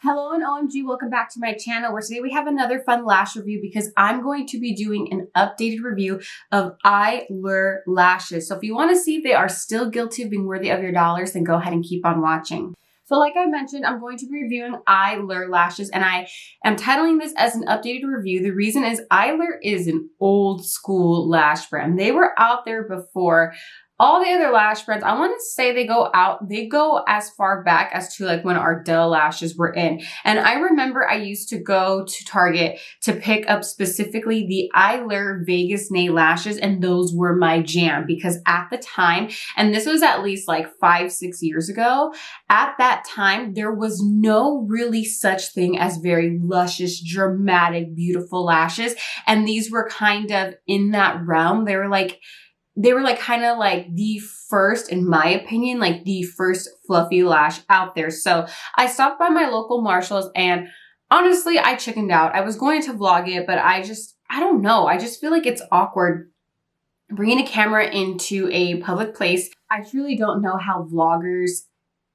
Hello and OMG, welcome back to my channel where today we have another fun lash review because I'm going to be doing an updated review of Eyelure lashes. So if you want to see if they are still guilty of being worthy of your dollars, then go ahead and keep on watching. So like I mentioned, I'm going to be reviewing Eyelure lashes and I am titling this as an updated review. The reason is Eyelure is an old school lash brand. They were out there before all the other lash brands. I want to say they go as far back as to like when Ardell lashes were in. And I remember I used to go to Target to pick up specifically the Eyelure Vegas Nay lashes, and those were my jam because at the time, and this was at least like 5-6 years ago, at that time, there was no really such thing as very luscious, dramatic, beautiful lashes. And these were kind of in that realm. They were like kind of like the first, in my opinion, like the first fluffy lash out there. So I stopped by my local Marshalls and honestly, I chickened out. I was going to vlog it, but I don't know. I just feel like it's awkward bringing a camera into a public place. I truly don't know how vloggers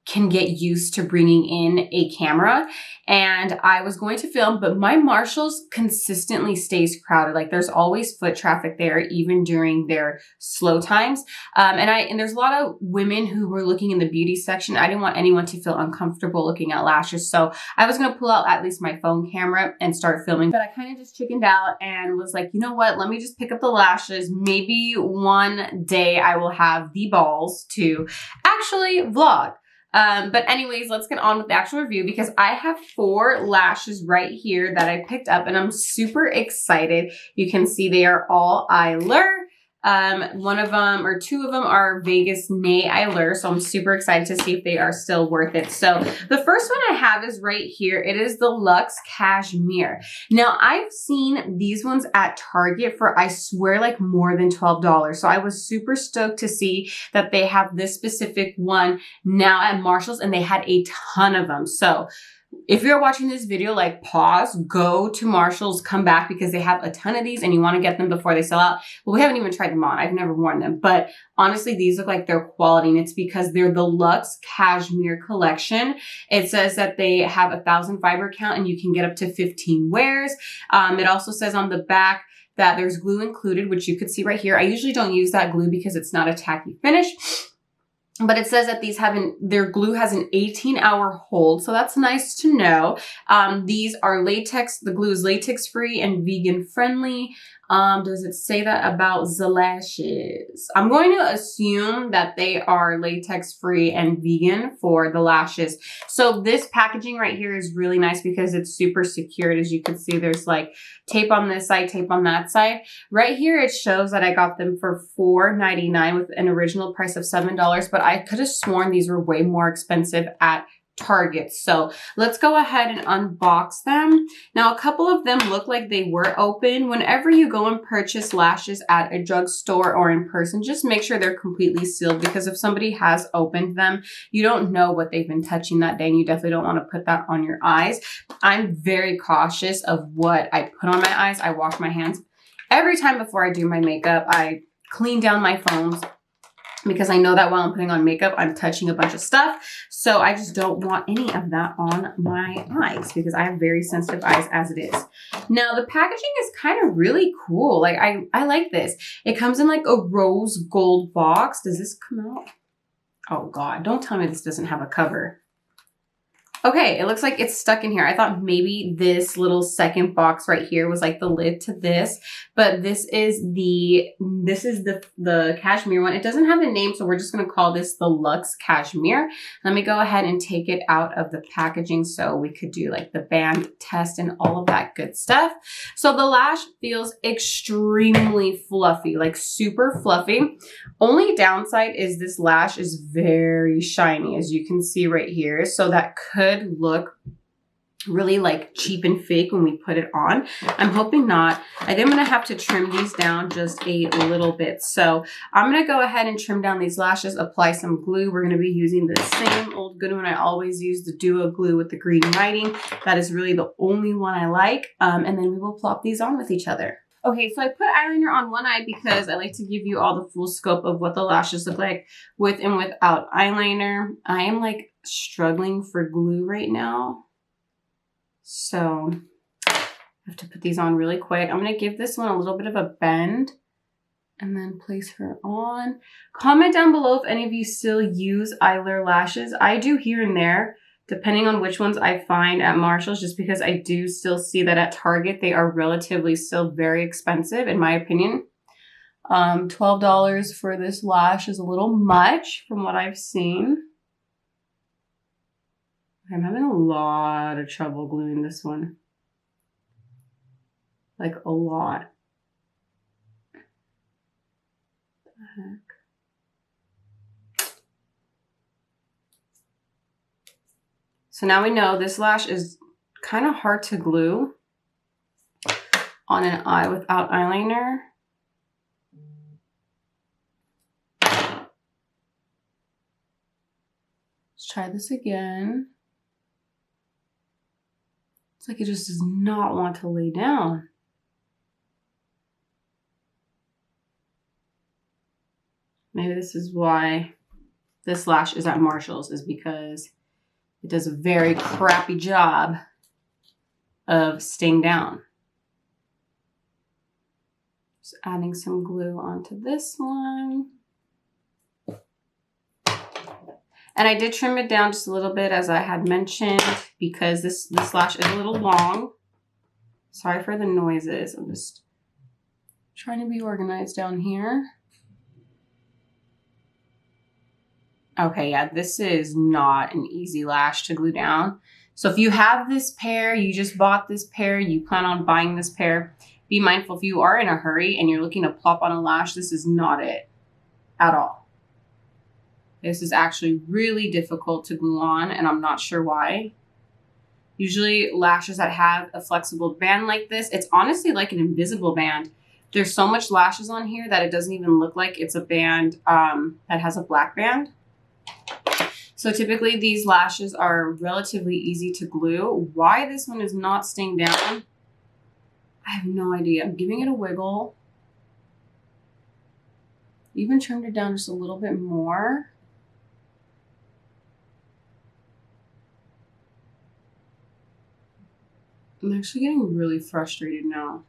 can get used to bringing in a camera, and I was going to film, but my Marshalls consistently stays crowded. Like there's always foot traffic there, even during their slow times. And there's a lot of women who were looking in the beauty section. I didn't want anyone to feel uncomfortable looking at lashes, so I was gonna pull out at least my phone camera and start filming. But I kind of just chickened out and was like, you know what? Let me just pick up the lashes. Maybe one day I will have the balls to actually vlog. But anyways, let's get on with the actual review because I have 4 lashes right here that I picked up and I'm super excited. You can see they are all Eyelure. One of them or 2 of them are Vegas Nay Eyelure, so I'm super excited to see if they are still worth it. So the first one I have is right here. It is the Luxe Cashmere. Now I've seen these ones at Target for, I swear, like more than $12. So I was super stoked to see that they have this specific one now at Marshalls, and they had a ton of them. So if you're watching this video, like pause, go to Marshalls, come back because they have a ton of these and you want to get them before they sell out. Well, we haven't even tried them on. I've never worn them, but honestly, these look like they're quality, and it's because they're the Luxe Cashmere collection. It says that they have 1,000 fiber count and you can get up to 15 wears. It also says on the back that there's glue included, which you could see right here. I usually don't use that glue because it's not a tacky finish. But it says that these their glue has an 18-hour hold, so that's nice to know. These are latex, the glue is latex free and vegan friendly. Does it say that about the lashes? I'm going to assume that they are latex free and vegan for the lashes. So this packaging right here is really nice because it's super secured. As you can see, there's like tape on this side, tape on that side. Right here, it shows that I got them for $4.99 with an original price of $7, but I could have sworn these were way more expensive at Target. So let's go ahead and unbox them. Now, a couple of them look like they were open. Whenever you go and purchase lashes at a drugstore or in person, just make sure they're completely sealed, because if somebody has opened them, you don't know what they've been touching that day, and you definitely don't want to put that on your eyes. I'm very cautious of what I put on my eyes. I wash my hands every time before I do my makeup. I clean down my phones, because I know that while I'm putting on makeup, I'm touching a bunch of stuff. So I just don't want any of that on my eyes because I have very sensitive eyes as it is. Now, the packaging is kind of really cool. Like, I like this. It comes in like a rose gold box. Does this come out? Oh God, don't tell me this doesn't have a cover. Okay, it looks like it's stuck in here. I thought maybe this little second box right here was like the lid to this, but this is the cashmere one. It doesn't have a name, so we're just gonna call this the Luxe Cashmere. Let me go ahead and take it out of the packaging so we could do like the band test and all of that good stuff. So the lash feels extremely fluffy, like super fluffy. Only downside is this lash is very shiny, as you can see right here. So that could look really like cheap and fake when we put it on. I'm hoping not. I think I'm gonna have to trim these down just a little bit. So I'm gonna go ahead and trim down these lashes, apply some glue. We're gonna be using the same old good one I always use, the Duo glue with the green writing. That is really the only one I like. And then we will plop these on with each other. Okay, so I put eyeliner on one eye because I like to give you all the full scope of what the lashes look like with and without eyeliner. I am like struggling for glue right now. So I have to put these on really quick. I'm going to give this one a little bit of a bend and then place her on. Comment down below if any of you still use Eyelure lashes. I do here and there, depending on which ones I find at Marshall's, just because I do still see that at Target, they are relatively still very expensive, in my opinion. $12 for this lash is a little much from what I've seen. I'm having a lot of trouble gluing this one. Like a lot. What the heck? So now we know this lash is kind of hard to glue on an eye without eyeliner. Let's try this again. It's like it just does not want to lay down. Maybe this is why this lash is at Marshall's, is because it does a very crappy job of staying down. Just adding some glue onto this one. And I did trim it down just a little bit, as I had mentioned, because this lash is a little long. Sorry for the noises. I'm just trying to be organized down here. Okay, yeah, this is not an easy lash to glue down. So if you have this pair, you just bought this pair, you plan on buying this pair, be mindful if you are in a hurry and you're looking to plop on a lash, this is not it at all. This is actually really difficult to glue on, and I'm not sure why. Usually lashes that have a flexible band like this, it's honestly like an invisible band. There's so much lashes on here that it doesn't even look like it's a band that has a black band. So typically these lashes are relatively easy to glue. Why this one is not staying down, I have no idea. I'm giving it a wiggle. Even trimmed it down just a little bit more. I'm actually getting really frustrated now.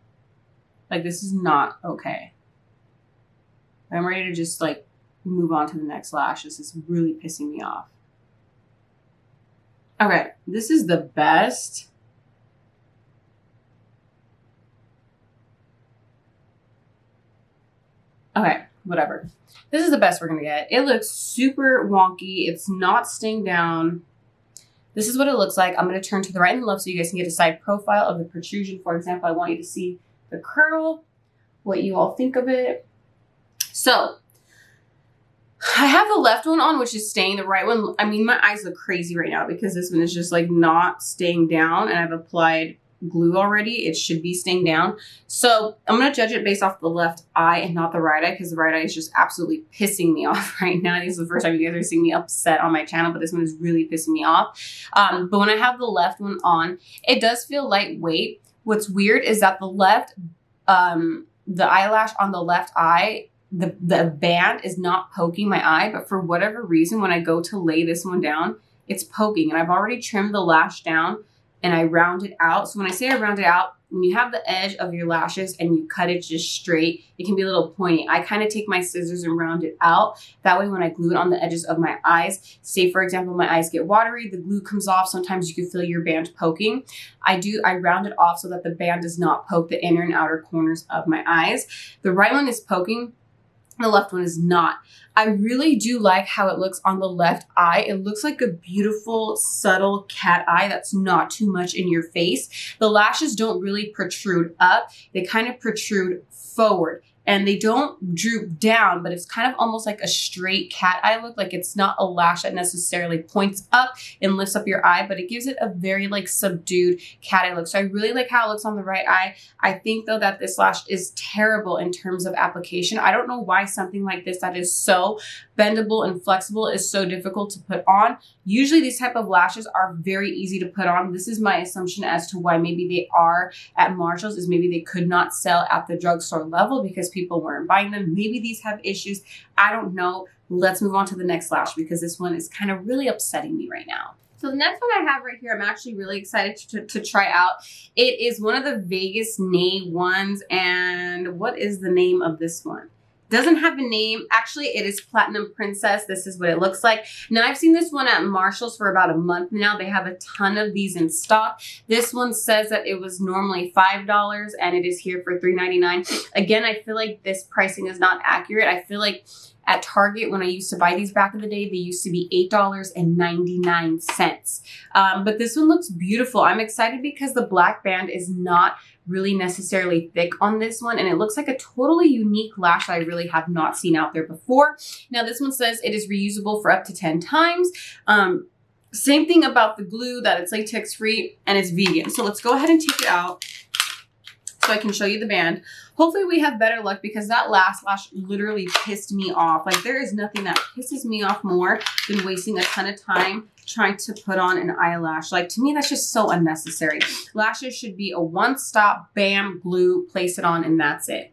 Like, this is not okay. I'm ready to just like move on to the next lash. This is really pissing me off. Okay, this is the best. Okay, whatever. This is the best we're gonna get. It looks super wonky. It's not staying down. This is what it looks like. I'm going to turn to the right and the left so you guys can get a side profile of the protrusion. For example, I want you to see the curl, what you all think of it. So I have the left one on, which is staying. The right one, I mean, my eyes look crazy right now because this one is just like not staying down, and I've applied glue already. It should be staying down. So I'm going to judge it based off the left eye and not the right eye, because the right eye is just absolutely pissing me off right now. This is the first time you guys are seeing me upset on my channel, but this one is really pissing me off. But when I have the left one on, it does feel lightweight. What's weird is that the left, the eyelash on the left eye, the band is not poking my eye, but for whatever reason, when I go to lay this one down, it's poking. And I've already trimmed the lash down and I round it out. So when I say I round it out, when you have the edge of your lashes and you cut it just straight, it can be a little pointy. I kind of take my scissors and round it out. That way when I glue it on the edges of my eyes, say for example, my eyes get watery, the glue comes off. Sometimes you can feel your band poking. I round it off so that the band does not poke the inner and outer corners of my eyes. The right one is poking. The left one is not. I really do like how it looks on the left eye. It looks like a beautiful, subtle cat eye that's not too much in your face. The lashes don't really protrude up. They kind of protrude forward. And they don't droop down, but it's kind of almost like a straight cat eye look. Like it's not a lash that necessarily points up and lifts up your eye, but it gives it a very like subdued cat eye look. So I really like how it looks on the right eye. I think though that this lash is terrible in terms of application. I don't know why something like this that is so bendable and flexible is so difficult to put on. Usually these type of lashes are very easy to put on. This is my assumption as to why maybe they are at Marshall's, is maybe they could not sell at the drugstore level because people weren't buying them. Maybe these have issues. I don't know. Let's move on to the next lash because this one is kind of really upsetting me right now. So the next one I have right here, I'm actually really excited to try out. It is one of the Vegas Nay ones. And what is the name of this one? Doesn't have a name. Actually, it is Platinum Princess. This is what it looks like. Now, I've seen this one at Marshall's for about a month now. They have a ton of these in stock. This one says that it was normally $5 and it is here for $3.99. Again, I feel like this pricing is not accurate. I feel like at Target, when I used to buy these back in the day, they used to be $8.99. But this one looks beautiful. I'm excited because the black band is not really necessarily thick on this one, and it looks like a totally unique lash I really have not seen out there before. Now, this one says it is reusable for up to 10 times. Same thing about the glue, that it's latex free and it's vegan. So let's go ahead and take it out so I can show you the band. Hopefully we have better luck because that last lash literally pissed me off. Like, there is nothing that pisses me off more than wasting a ton of time trying to put on an eyelash. Like, to me, that's just so unnecessary. Lashes should be a one-stop, bam, glue, place it on, and that's it.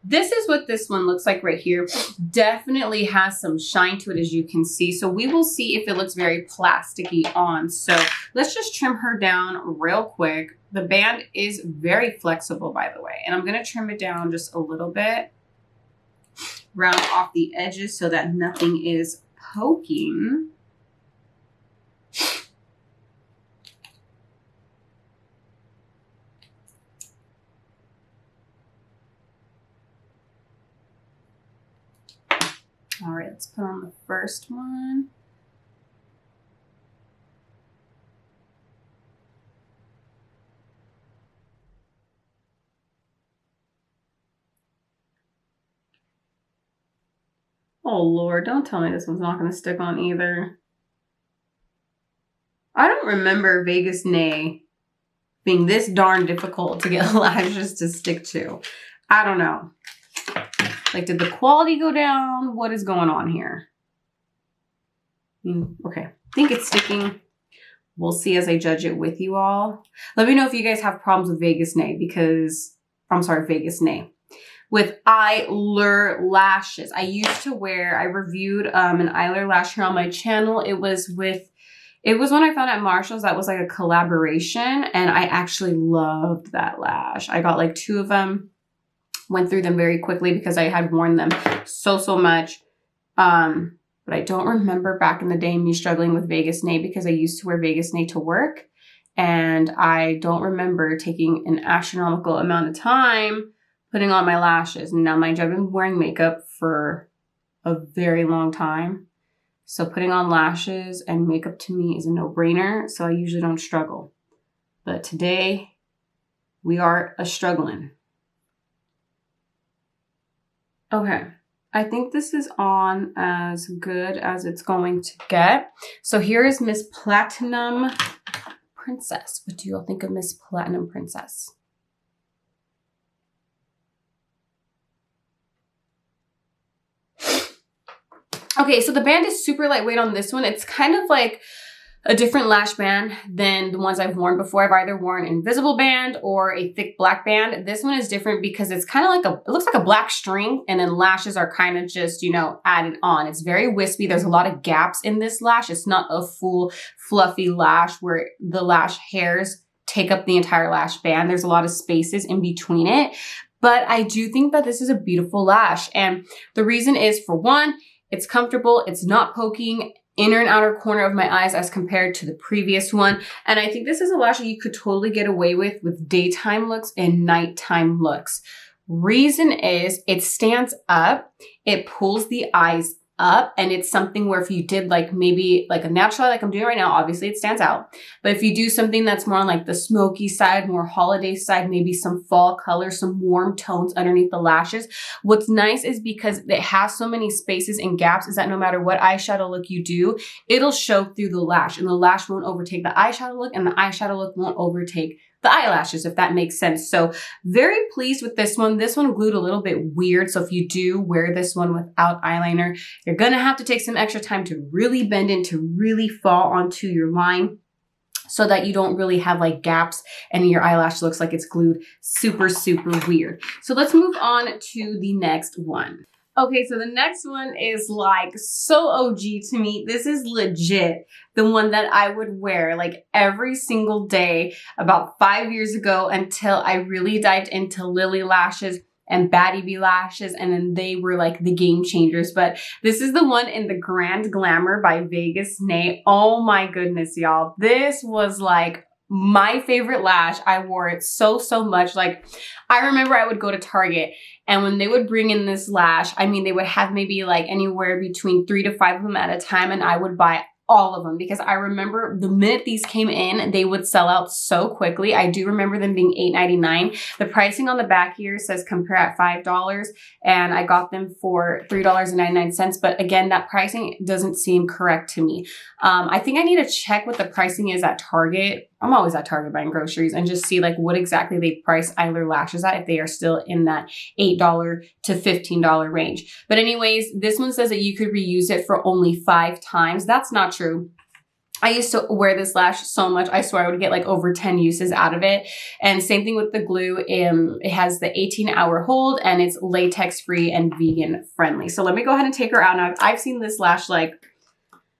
This is what this one looks like right here. Definitely has some shine to it, as you can see. So we will see if it looks very plasticky on. So let's just trim her down real quick. The band is very flexible, by the way. And I'm going to trim it down just a little bit. Round off the edges so that nothing is poking. All right, let's put on the first one. Oh, Lord, don't tell me this one's not going to stick on either. I don't remember Vegas Nay being this darn difficult to get lashes to stick to. I don't know. Like, did the quality go down? What is going on here? Okay, I think it's sticking. We'll see as I judge it with you all. Let me know if you guys have problems with Vegas Nay because, I'm sorry, Vegas Nay. With Eyelure lashes. I used to wear, I reviewed an Eyelure lash here on my channel. It was one I found at Marshall's that was like a collaboration, and I actually loved that lash. I got like 2 of them. Went through them very quickly because I had worn them so much. But I don't remember back in the day me struggling with Vegas Nay because I used to wear Vegas Nay to work. And I don't remember taking an astronomical amount of time putting on my lashes. And now, mind you, I've been wearing makeup for a very long time. So putting on lashes and makeup to me is a no-brainer. So I usually don't struggle. But today we are struggling. Okay, I think this is on as good as it's going to get. So here is Miss Platinum Princess. What do you all think of Miss Platinum Princess? Okay, so the band is super lightweight on this one. It's kind of like a different lash band than the ones I've worn before. I've either worn invisible band or a thick black band. This one is different because it's kind of like it looks like a black string, and then lashes are kind of just, you know, added on. It's very wispy. There's a lot of gaps in this lash. It's not a full fluffy lash where the lash hairs take up the entire lash band. There's a lot of spaces in between it. But I do think that this is a beautiful lash. And the reason is, for one, it's comfortable. It's not poking inner and outer corner of my eyes as compared to the previous one. And I think this is a lash that you could totally get away with daytime looks and nighttime looks. Reason is it stands up, it pulls the eyes up, and it's something where if you did like maybe like a natural eye like I'm doing right now, obviously it stands out. But if you do something that's more on like the smoky side, more holiday side, maybe some fall color, some warm tones underneath the lashes, what's nice is because it has so many spaces and gaps is that no matter what eyeshadow look you do, it'll show through the lash, and the lash won't overtake the eyeshadow look, and the eyeshadow look won't overtake the eyelashes, if that makes sense. So very pleased with this one. This one glued a little bit weird. So if you do wear this one without eyeliner, you're going to have to take some extra time to really bend in, to really fall onto your line so that you don't really have like gaps and your eyelash looks like it's glued super weird. So let's move on to the next one. Okay, so the next one is like so OG to me. This is legit the one that I would wear like every single day about 5 years ago until I really dived into Lily lashes and Batty Bee lashes, and then they were like the game changers. But this is the one in the Grand Glamour by Vegas Nay. Oh my goodness, y'all. This was like my favorite lash. I wore it so much. Like, I remember I would go to Target, and when they would bring in this lash, I mean, they would have maybe like anywhere between 3 to 5 of them at a time, and I would buy all of them because I remember the minute these came in, they would sell out so quickly. I do remember them being $8.99. The pricing on the back here says compare at $5, and I got them for $3.99. But again, that pricing doesn't seem correct to me. I think I need to check what the pricing is at Target. I'm always at Target buying groceries, and just see like what exactly they price Eyelure lashes at, if they are still in that $8 to $15 range. But anyways, this one says that you could reuse it for only 5 times. That's not true. I used to wear this lash so much. I swear I would get like over 10 uses out of it. And same thing with the glue. It has the 18-hour hold, and it's latex free and vegan friendly. So let me go ahead and take her out now. I've seen this lash like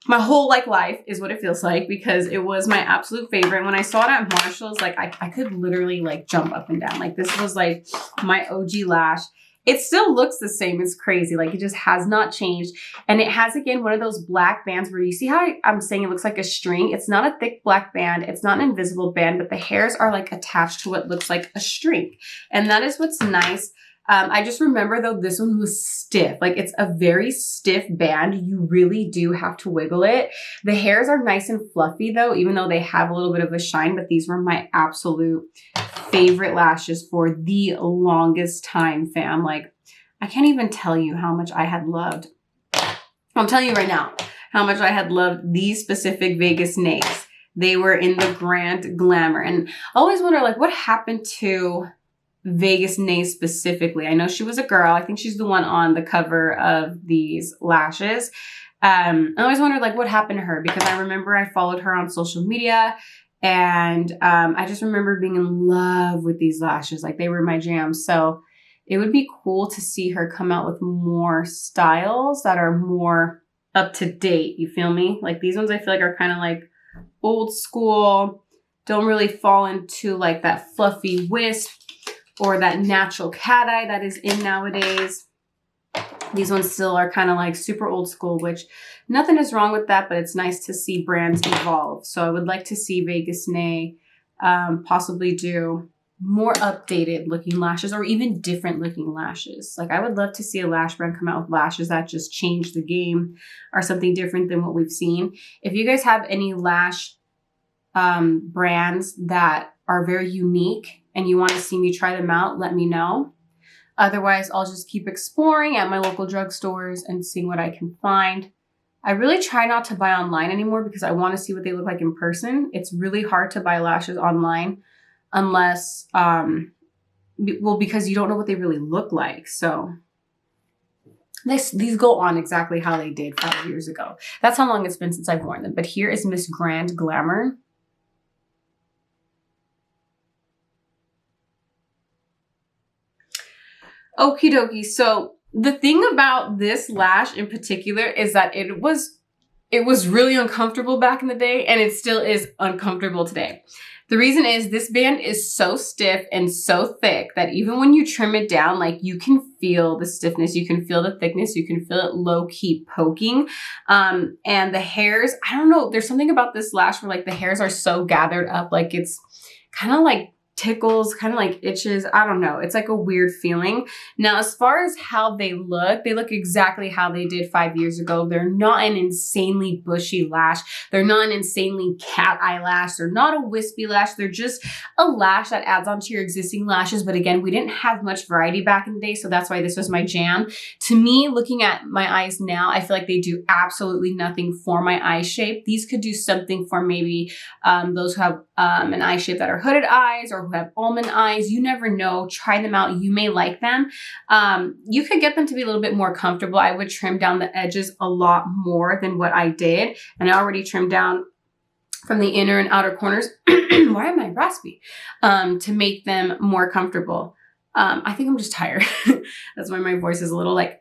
my whole like life is what it feels like, because it was my absolute favorite. When I saw it at Marshall's, like I could literally like jump up and down. Like, this was like my OG lash. It still looks the same. It's crazy. Like, it just has not changed. And it has, again, one of those black bands where you see how I'm saying it looks like a string. It's not a thick black band. It's not an invisible band, but the hairs are like attached to what looks like a string. And that is what's nice. I just remember though, this one was stiff. Like, it's a very stiff band. You really do have to wiggle it. The hairs are nice and fluffy though, even though they have a little bit of a shine, but these were my absolute favorite lashes for the longest time, fam. Like, I can't even tell you how much I had loved. I'll tell you right now how much I had loved these specific Vegas Nays. They were in the Grand Glamour. And I always wonder, like, what happened to Vegas Nay specifically? I know she was a girl. I think she's the one on the cover of these lashes. I always wondered, like, what happened to her, because I remember I followed her on social media, and I just remember being in love with these lashes. Like, they were my jam. So it would be cool to see her come out with more styles that are more up to date. You feel me? Like, these ones I feel like are kind of like old school, don't really fall into like that fluffy wisp or that natural cat eye that is in nowadays. These ones still are kind of like super old school, which nothing is wrong with that, but it's nice to see brands evolve. So I would like to see Vegas Nay possibly do more updated looking lashes, or even different looking lashes. Like, I would love to see a lash brand come out with lashes that just change the game, or something different than what we've seen. If you guys have any lash brands that are very unique and you want to see me try them out, let me know. Otherwise, I'll just keep exploring at my local drugstores and seeing what I can find. I really try not to buy online anymore because I want to see what they look like in person. It's really hard to buy lashes online unless, well, because you don't know what they really look like. So these go on exactly how they did 5 years ago. That's how long it's been since I've worn them. But here is Miss Grand Glamour. Okie dokie. So the thing about this lash in particular is that it was really uncomfortable back in the day, and it still is uncomfortable today. The reason is this band is so stiff and so thick that even when you trim it down, like, you can feel the stiffness, you can feel the thickness, you can feel it low-key poking. And the hairs, I don't know, there's something about this lash where like the hairs are so gathered up, like it's kind of like tickles, kind of like itches. I don't know. It's like a weird feeling. Now, as far as how they look exactly how they did 5 years ago. They're not an insanely bushy lash. They're not an insanely cat eye lash. They're not a wispy lash. They're just a lash that adds onto your existing lashes. But again, we didn't have much variety back in the day, so that's why this was my jam. To me, looking at my eyes now, I feel like they do absolutely nothing for my eye shape. These could do something for maybe those who have an eye shape that are hooded eyes, or who have almond eyes. You never know. Try them out. You may like them. You could get them to be a little bit more comfortable. I would trim down the edges a lot more than what I did. And I already trimmed down from the inner and outer corners. Why am I raspy? To make them more comfortable. I think I'm just tired. That's why my voice is a little like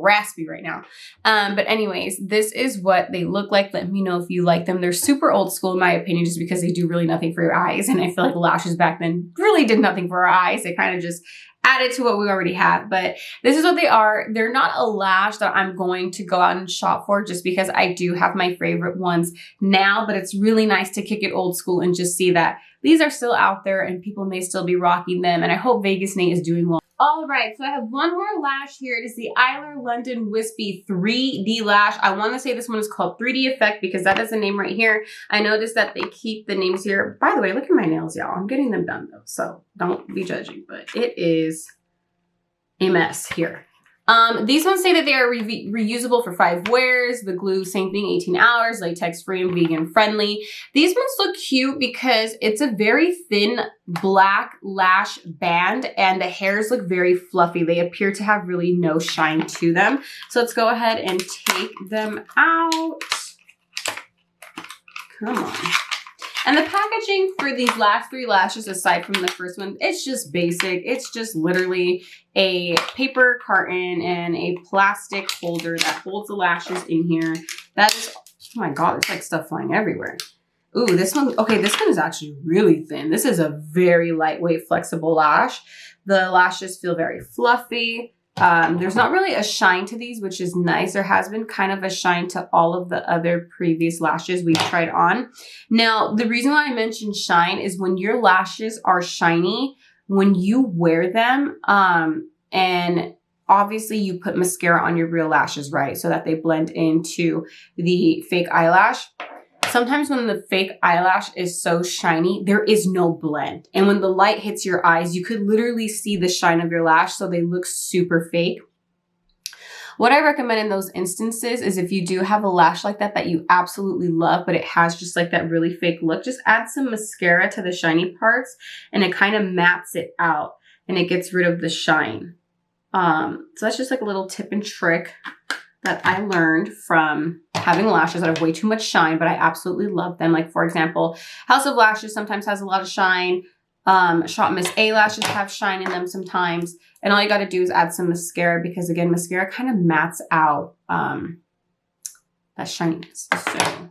raspy right now. But anyways, this is what they look like. Let me know if you like them. They're super old school in my opinion, just because they do really nothing for your eyes. And I feel like lashes back then really did nothing for our eyes. They kind of just added to what we already have. But this is what they are. They're not a lash that I'm going to go out and shop for, just because I do have my favorite ones now. But it's really nice to kick it old school and just see that these are still out there and people may still be rocking them. And I hope Vegas Nate is doing well. All right, so I have one more lash here. It is the Eyelure London Wispy 3D lash. I want to say this one is called 3D Effect because that is the name right here. I noticed that they keep the names here. By the way, look at my nails, y'all. I'm getting them done though, so don't be judging, but it is a mess here. These ones say that they are reusable for 5 wears. The glue, same thing, 18 hours, latex free and vegan friendly. These ones look cute because it's a very thin black lash band and the hairs look very fluffy. They appear to have really no shine to them. So let's go ahead and take them out. Come on. And the packaging for these last 3 lashes, aside from the first one, it's just basic. It's just literally a paper carton and a plastic holder that holds the lashes in here. That is, oh my God, there's like stuff flying everywhere. Ooh, this one, okay, this one is actually really thin. This is a very lightweight, flexible lash. The lashes feel very fluffy. There's not really a shine to these, which is nice. There has been kind of a shine to all of the other previous lashes we've tried on. Now, the reason why I mentioned shine is when your lashes are shiny, when you wear them, and obviously you put mascara on your real lashes, right? So that they blend into the fake eyelash. Sometimes when the fake eyelash is so shiny, there is no blend. And when the light hits your eyes, you could literally see the shine of your lash, so they look super fake. What I recommend in those instances is if you do have a lash like that you absolutely love, but it has just like that really fake look, just add some mascara to the shiny parts and it kind of mattes it out and it gets rid of the shine. So that's just like a little tip and trick that I learned from having lashes that have way too much shine, but I absolutely love them. Like for example, House of Lashes sometimes has a lot of shine. Shot Miss A lashes have shine in them sometimes. And all you got to do is add some mascara because again, mascara kind of mattes out that shininess. So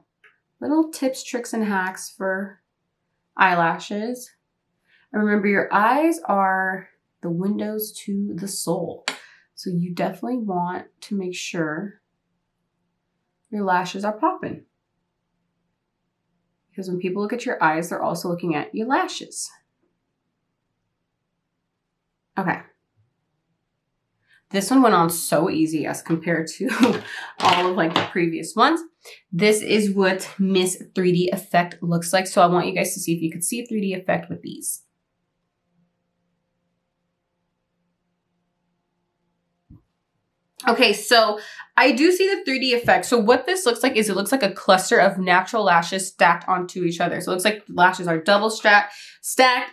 little tips, tricks, and hacks for eyelashes. And remember, your eyes are the windows to the soul. So you definitely want to make sure your lashes are popping. Because when people look at your eyes, they're also looking at your lashes. Okay. This one went on so easy as compared to all of like the previous ones. This is what Miss 3D Effect looks like. So I want you guys to see if you could see 3D Effect with these. Okay, so I do see the 3D effect. So what this looks like is it looks like a cluster of natural lashes stacked onto each other. So it looks like the lashes are double stacked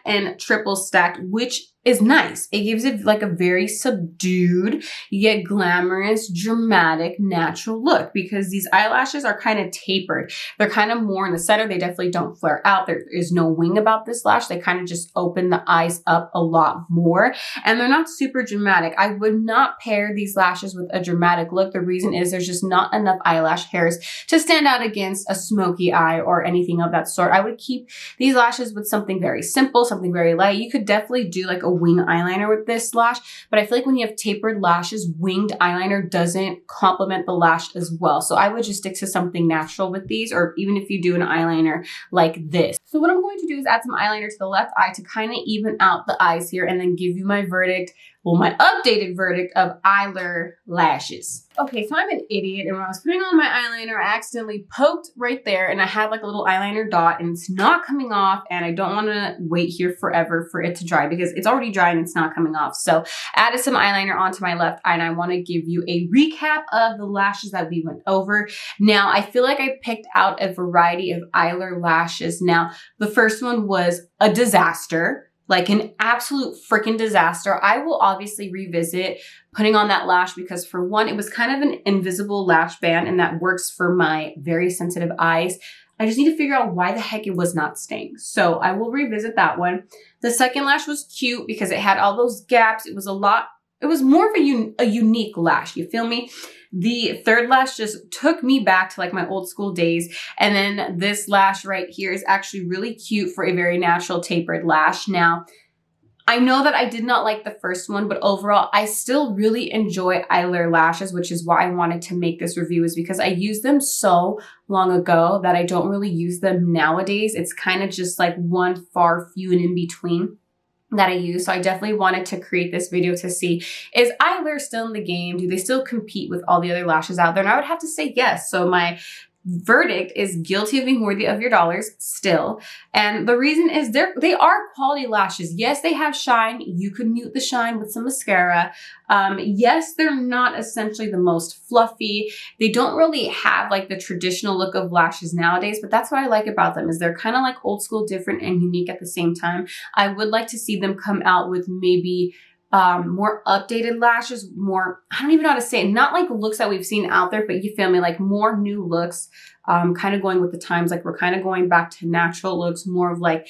and triple stacked, which is nice. It gives it like a very subdued yet glamorous, dramatic, natural look because these eyelashes are kind of tapered. They're kind of more in the center. They definitely don't flare out. There is no wing about this lash. They kind of just open the eyes up a lot more and they're not super dramatic. I would not pair these lashes with a dramatic look. The reason is there's just not enough eyelash hairs to stand out against a smoky eye or anything of that sort. I would keep these lashes with something very simple, something very light. You could definitely do like a wing eyeliner with this lash, but I feel like when you have tapered lashes, winged eyeliner doesn't complement the lash as well. So I would just stick to something natural with these, or even if you do an eyeliner like this. So what I'm going to do is add some eyeliner to the left eye to kind of even out the eyes here and then give you my verdict, well, my updated verdict of Eyelure lashes. Okay, so I'm an idiot, and when I was putting on my eyeliner, I accidentally poked right there, and I had like a little eyeliner dot, and it's not coming off, and I don't want to wait here forever for it to dry because it's already dry and it's not coming off. So I added some eyeliner onto my left eye, and I want to give you a recap of the lashes that we went over. Now, I feel like I picked out a variety of Eyelure lashes. Now, the first one was a disaster. Like an absolute freaking disaster. I will obviously revisit putting on that lash because for one, it was kind of an invisible lash band and that works for my very sensitive eyes. I just need to figure out why the heck it was not staying. So I will revisit that one. The second lash was cute because it had all those gaps. It was more of a unique lash. You feel me? The third lash just took me back to like my old school days. And then this lash right here is actually really cute for a very natural tapered lash. Now, I know that I did not like the first one, but overall, I still really enjoy Eyelure lashes, which is why I wanted to make this review, is because I used them so long ago that I don't really use them nowadays. It's kind of just like one far few and in between that I use. So I definitely wanted to create this video to see, is Eyelure still in the game? Do they still compete with all the other lashes out there? And I would have to say yes. So my verdict is guilty of being worthy of your dollars still. And the reason is they are quality lashes. Yes, they have shine. You could mute the shine with some mascara. Yes, they're not essentially the most fluffy. They don't really have like the traditional look of lashes nowadays, but that's what I like about them, is they're kind of like old school, different and unique at the same time. I would like to see them come out with maybe more updated lashes, more, I don't even know how to say it, not like looks that we've seen out there, but you feel me, like more new looks, kind of going with the times. Like we're kind of going back to natural looks, more of like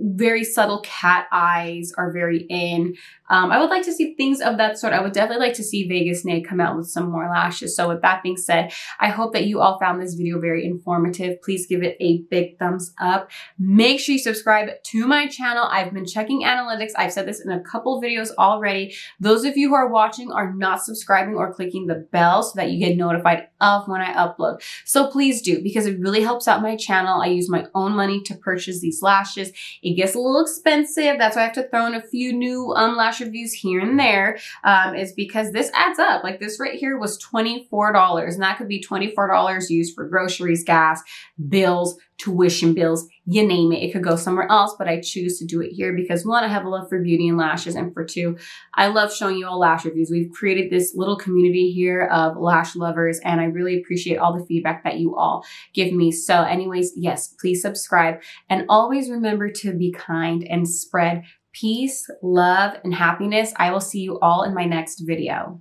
very subtle cat eyes are very in. I would like to see things of that sort. I would definitely like to see Vegas Nay come out with some more lashes. So with that being said, I hope that you all found this video very informative. Please give it a big thumbs up. Make sure you subscribe to my channel. I've been checking analytics. I've said this in a couple videos already. Those of you who are watching are not subscribing or clicking the bell so that you get notified of when I upload. So please do, because it really helps out my channel. I use my own money to purchase these lashes. It gets a little expensive. That's why I have to throw in a few new lash reviews here and there, is because this adds up. Like this right here was $24, and that could be $24 used for groceries, gas, bills, tuition bills, you name it. It could go somewhere else, but I choose to do it here because one, I have a love for beauty and lashes, and for two, I love showing you all lash reviews. We've created this little community here of lash lovers, and I really appreciate all the feedback that you all give me. So anyways, yes, please subscribe, and always remember to be kind and spread peace, love, and happiness. I will see you all in my next video.